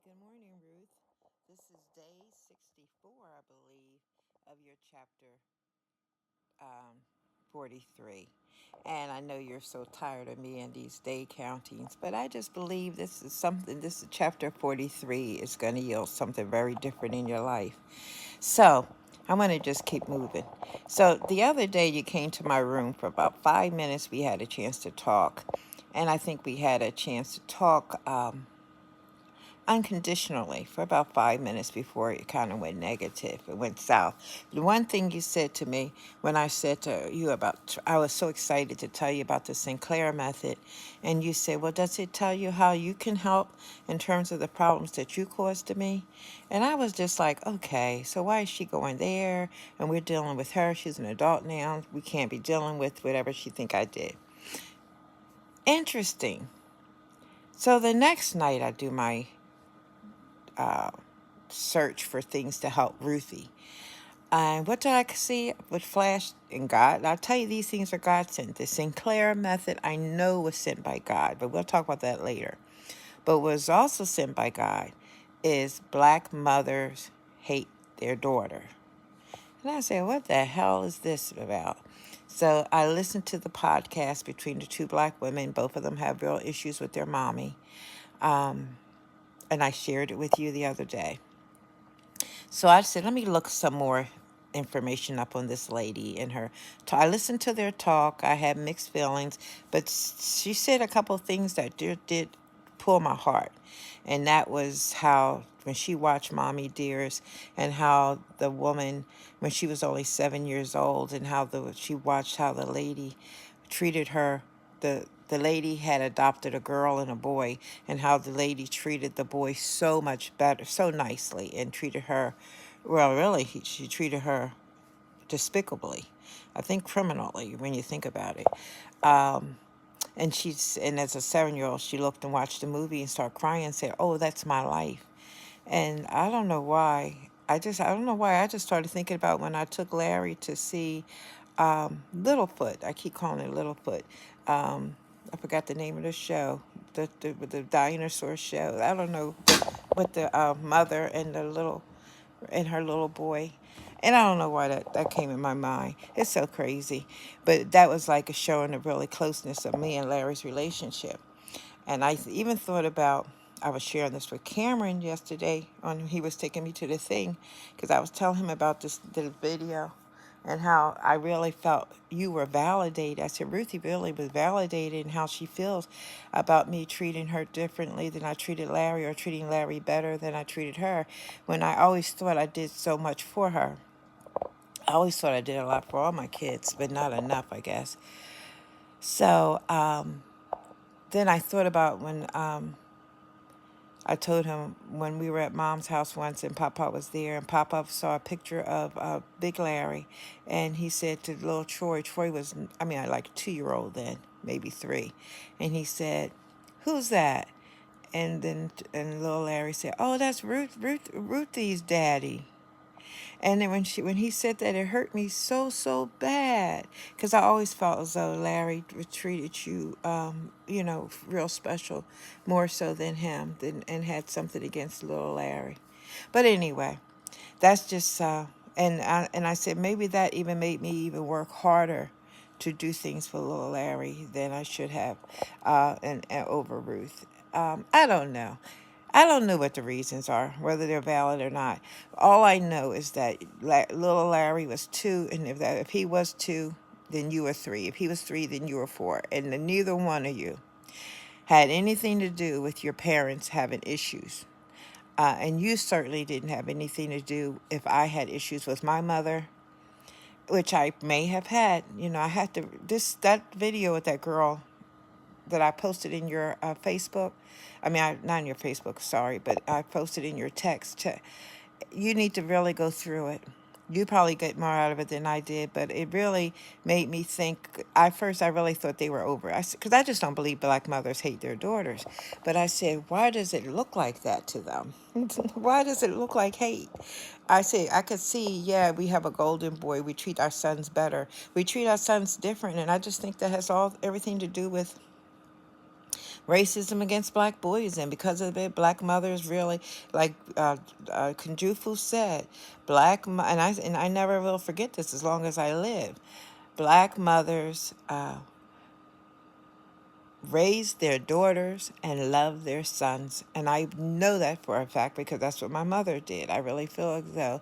Good morning, Ruth. This is day 64, I believe, of your chapter um, 43. And I know you're so tired of me and these day countings, but I just believe this is chapter 43 is going to yield something very different in your life. So I'm going to just keep moving. So the other day, you came to my room for about 5 minutes. We had a chance to talk. And I think we had a chance to talk. Unconditionally for about 5 minutes before it kind of went negative. It went south. The one thing you said to me when I said to you about, I was so excited to tell you about the Sinclair method, and you said, well, does it tell you how you can help in terms of the problems that you caused to me? And I was just like, okay, so why is she going there? And we're dealing with her. She's an adult now. We can't be dealing with whatever she think I did. Interesting. So the next night I do my uh, search for things to help Ruthie. And what did I see? What flashed in God? I'll tell you, these things are God sent. The Sinclair method I know was sent by God, but we'll talk about that later. But what was also sent by God is black mothers hate their daughter. And I said, what the hell is this about? So I listened to the podcast between the two black women. Both of them have real issues with their mommy. Um, and I shared it with you the other day. So I said, let me look some more information up on this lady and her. I listened to their talk. I had mixed feelings, but she said a couple of things that did pull my heart. And that was how, when she watched Mommy Dearest, and how the woman, when she was only 7 years old, and how she watched how the lady treated her. The lady had adopted a girl and a boy, and how the lady treated the boy so much better, so nicely, and treated her, well, really, she treated her despicably. I think criminally when you think about it. Um, and as a 7 year old, she looked and watched the movie and started crying and said, "Oh, that's my life." And I don't know why. I don't know why. I just started thinking about when I took Larry to see Littlefoot. I keep calling it Littlefoot. I forgot the name of the show, the dinosaur show. I don't know, with the mother and her little boy. And I don't know why that came in my mind. It's so crazy. But that was like a showing the really closeness of me and Larry's relationship. And I even thought about, I was sharing this with Cameron yesterday he was taking me to the thing, because I was telling him about the video and how I really felt you were validated. I said, Ruthie really was validated in how she feels about me treating her differently than I treated Larry, or treating Larry better than I treated her, when I always thought I did so much for her. I always thought I did a lot for all my kids, but not enough, I guess. So then I thought about when I told him when we were at Mom's house once and Papa was there, and Papa saw a picture of Big Larry, and he said to little Troy was, I mean, like a 2 year old then, maybe three, and he said, "Who's that?" And little Larry said, "Oh, that's Ruthie's daddy." And then when he said that, it hurt me so bad, because I always felt as though Larry treated you, real special, more so than him, and had something against little Larry. But anyway, that's just and I said maybe that even made me even work harder to do things for little Larry than I should have, and over Ruth. I don't know. I don't know what the reasons are, whether they're valid or not. All I know is that little Larry was two, and if he was two, then you were three. If he was three, then you were four, and then neither one of you had anything to do with your parents having issues. And you certainly didn't have anything to do if I had issues with my mother, which I may have had. I had to that video with that girl that I posted in your Facebook. I mean, not in your Facebook, sorry, but I posted in your text. You need to really go through it. You probably get more out of it than I did, but it really made me think. At first, I really thought they were over. Because I just don't believe black mothers hate their daughters. But I said, why does it look like that to them? Why does it look like hate? I say, I could see, yeah, we have a golden boy. We treat our sons better. We treat our sons different. And I just think that has everything to do with racism against black boys, and because of it, black mothers really, like Kunjufu said, and I never will forget this as long as I live. Black mothers raise their daughters and love their sons, and I know that for a fact because that's what my mother did. I really feel as though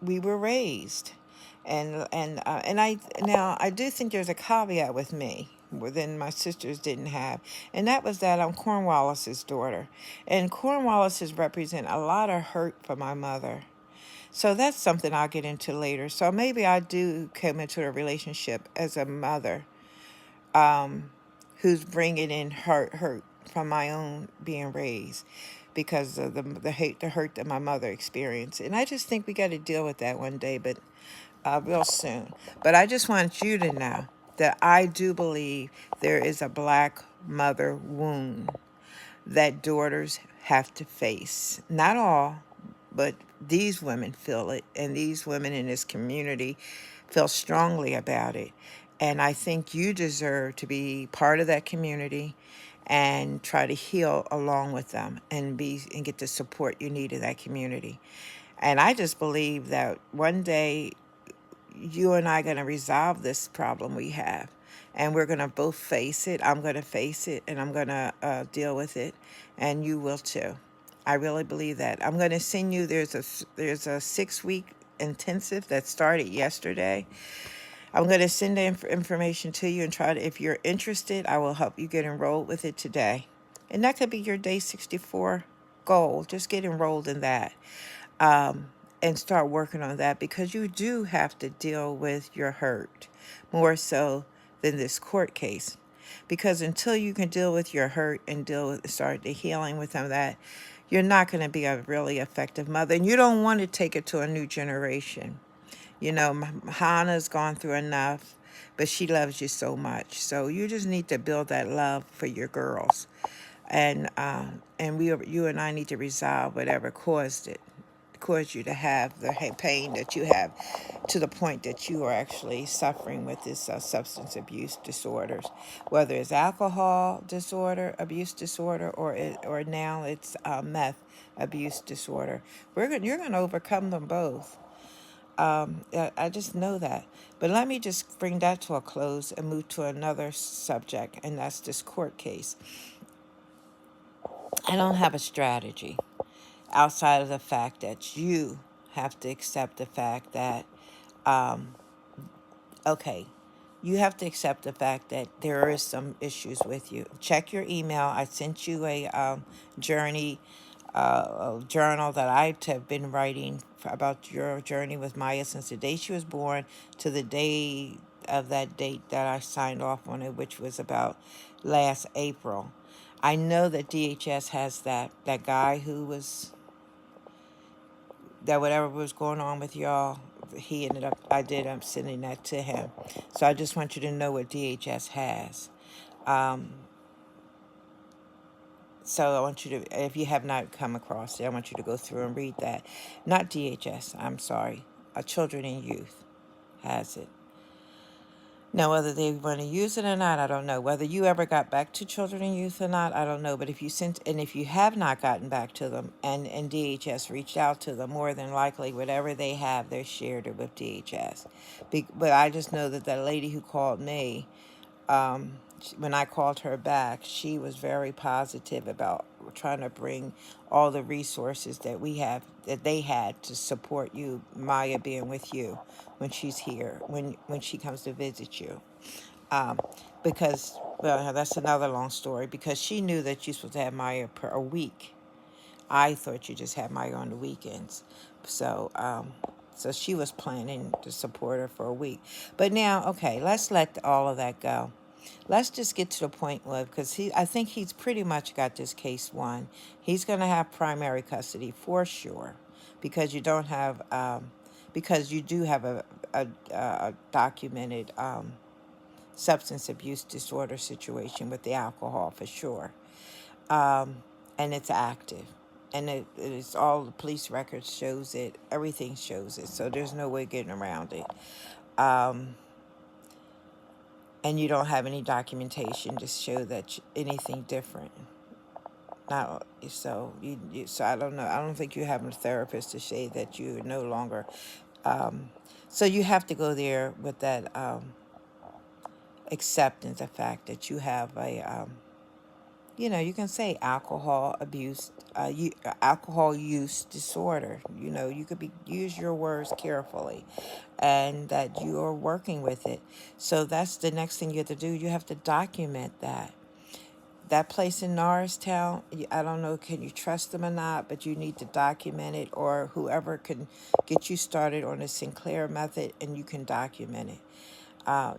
we were raised, and I do think there's a caveat with me within my sisters didn't have, and that was that I'm Cornwallis's daughter, and Cornwallis's represent a lot of hurt for my mother. So that's something I'll get into later. So maybe I do come into a relationship as a mother who's bringing in hurt from my own being raised because of the hurt that my mother experienced. And I just think we got to deal with that one day, but real soon. But I just want you to know that I do believe there is a black mother wound that daughters have to face. Not all, but these women feel it, and these women in this community feel strongly about it. And I think you deserve to be part of that community and try to heal along with them and get the support you need in that community. And I just believe that one day you and I are going to resolve this problem we have. And we're going to both face it. I'm going to face it and I'm going to deal with it. And you will too. I really believe that. I'm going to send you, there's a 6-week intensive that started yesterday. I'm going to send the information to you and try to, if you're interested, I will help you get enrolled with it today. And that could be your day 64 goal. Just get enrolled in that. And start working on that because you do have to deal with your hurt more so than this court case. Because until you can deal with your hurt and start the healing with some of that, you're not going to be a really effective mother. And you don't want to take it to a new generation. You know, Hannah's gone through enough, but she loves you so much. So you just need to build that love for your girls. And you and I need to resolve whatever caused you to have the pain that you have to the point that you are actually suffering with this substance abuse disorders, whether it's alcohol disorder, abuse disorder, or now it's meth abuse disorder. You're going to overcome them both. I just know that. But let me just bring that to a close and move to another subject, and that's this court case. I don't have a strategy outside of the fact that you have to accept the fact that, okay, you have to accept the fact that there is some issues with you. Check your email. I sent you a journal that I have been writing about your journey with Maya since the day she was born to the day of that date that I signed off on it, which was about last April. I know that DHS has that guy who was that whatever was going on with y'all, I did end up sending that to him. So I just want you to know what DHS has. So I want you to, if you have not come across it, I want you to go through and read that. Not DHS, I'm sorry. Children and Youth has it. Now, whether they want to use it or not, I don't know. Whether you ever got back to Children and Youth or not, I don't know. But if you have not gotten back to them, and DHS reached out to them, more than likely, whatever they have, they're shared it with DHS. But I just know that lady who called me, when I called her back, she was very positive about trying to bring all the resources that they had to support you, Maya being with you when she's here, when she comes to visit you. Because, well, that's another long story, because she knew that you're supposed to have Maya per a week. I thought you just had Maya on the weekends. So she was planning to support her for a week. But now, okay, let's let all of that go. Let's just get to the point with, because I think he's pretty much got this case won. He's going to have primary custody for sure, because you don't have, because you do have a documented substance abuse disorder situation with the alcohol for sure, and it's active, and it's all the police records shows it, everything shows it, so there's no way getting around it. and you don't have any documentation to show that anything different. Now, so so I don't know. I don't think you have a therapist to say that you no longer. Um, so you have to go there with that acceptance, the fact that you have a you can say alcohol abuse, alcohol use disorder. You could be use your words carefully, and that you are working with it. So that's the next thing you have to do. You have to document that. That place in Norristown, I don't know, can you trust them or not, but you need to document it, or whoever can get you started on the Sinclair method, and you can document it.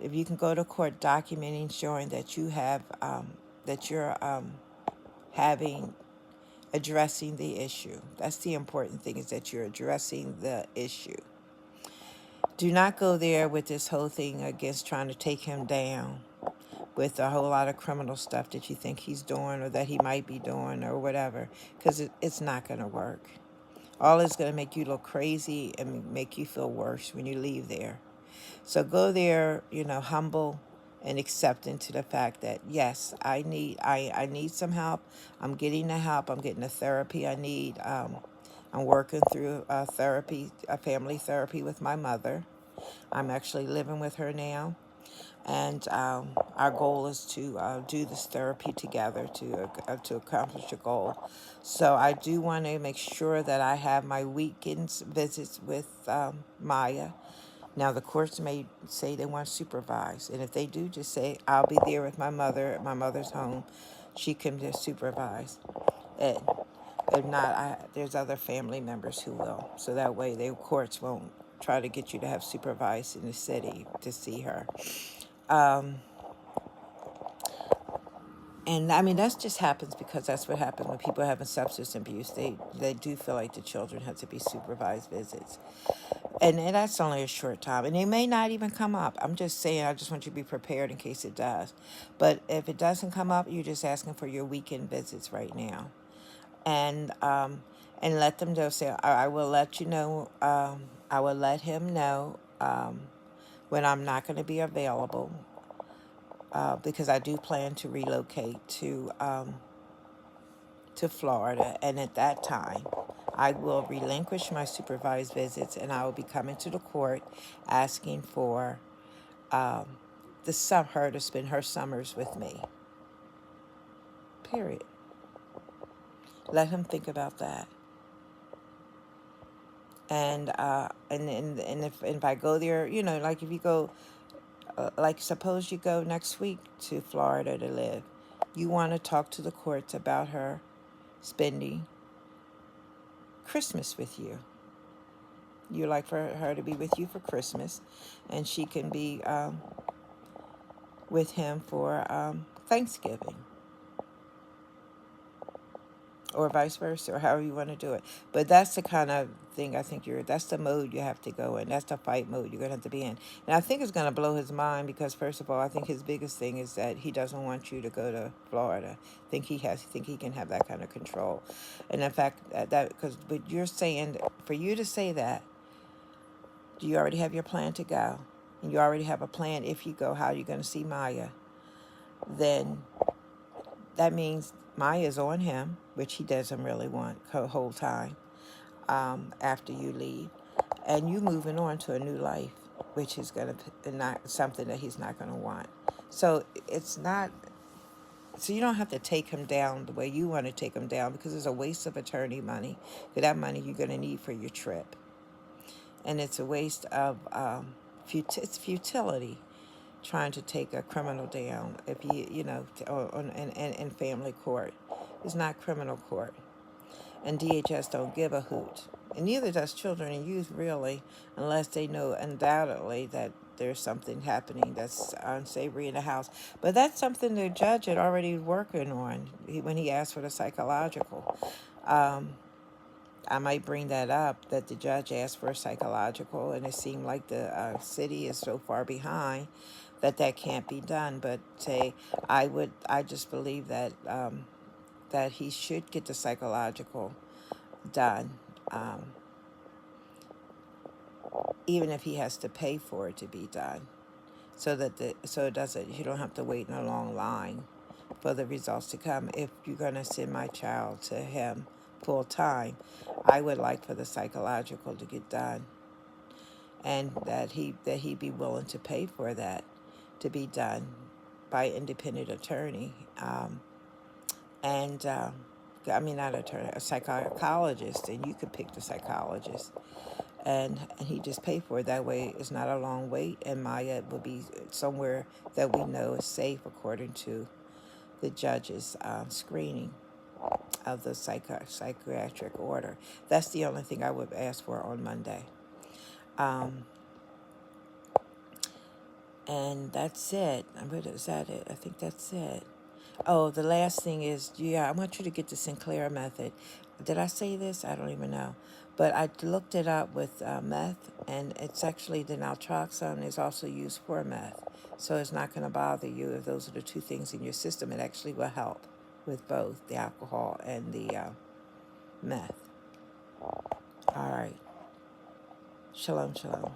If you can go to court documenting, showing that you have, that you're having, addressing the issue. That's the important thing, is that you're addressing the issue. Do not go there with this whole thing against trying to take him down with a whole lot of criminal stuff that you think he's doing or that he might be doing or whatever, because it's not going to work. All it's going to make you look crazy and make you feel worse when you leave there. So go there, humble and accepting to the fact that yes, I need some help. I'm getting the help. I'm getting the therapy I need. I'm working through a family therapy with my mother. I'm actually living with her now, and our goal is to do this therapy together to accomplish a goal. So I do want to make sure that I have my weekends visits with Maya. Now the courts may say they want supervised, and if they do, just say I'll be there with my mother at my mother's home. She can just supervise. And if not, there's other family members who will. So that way, the courts won't try to get you to have supervised in the city to see her. Um, And I mean, that just happens because that's what happens when people are having substance abuse. They do feel like the children have to be supervised visits. And that's only a short time. And it may not even come up. I'm just saying, I just want you to be prepared in case it does. But if it doesn't come up, you're just asking for your weekend visits right now. And let them know, say, I will let you know, I will let him know when I'm not going to be available, because I do plan to relocate to Florida, and at that time, I will relinquish my supervised visits, and I will be coming to the court asking for um, her to spend her summers with me. Period. Let him think about that. And if I go there, like if you go, like suppose you go next week to Florida to live, you want to talk to the courts about her spending Christmas with you. You like for her to be with you for Christmas, and she can be with him for Thanksgiving, or vice versa, or however you want to do it. But that's the kind of thing I think that's the mode you have to go in. That's the fight mode you're going to have to be in. And I think it's going to blow his mind because, first of all, I think his biggest thing is that he doesn't want you to go to Florida. Think he can have that kind of control. And in fact, but you're saying, for you to say that, do you already have your plan to go? And you already have a plan, if you go, how you're going to see Maya. Then that means Maya's on him, which he doesn't really want the whole time, after you leave. And you moving on to a new life, which is going to not something that he's not going to want. So it's not. So you don't have to take him down the way you want to take him down, because it's a waste of attorney money. Because that money you're going to need for your trip, and it's a waste of it's futility trying to take a criminal down. If in family court, it's not criminal court, and DHS don't give a hoot, and neither does children and youth really, unless they know undoubtedly that there's something happening that's unsavory in the house. But that's something the judge had already working on when he asked for the psychological. I might bring that up, that the judge asked for a psychological, and it seemed like the city is so far behind that can't be done. But I just believe that he should get the psychological done, even if he has to pay for it to be done. so that so it doesn't, you don't have to wait in a long line for the results to come. If you're going to send my child to him full time, I would like for the psychological to get done, and that he be willing to pay for that to be done by an independent attorney. And I mean, not attorney, a psychologist, and you could pick the psychologist, and he just pay for it. That way, it's not a long wait, and Maya will be somewhere that we know is safe according to the judge's screening of the psychiatric order. That's the only thing I would ask for on Monday. Um, and that's it. Is that it? I think that's it. Oh, the last thing is, yeah, I want you to get the Sinclair method. Did I say this? I don't even know. But I looked it up with meth, and it's actually the naltrexone is also used for meth. So it's not going to bother you if those are the two things in your system. It actually will help with both the alcohol and the meth. All right. Shalom, shalom.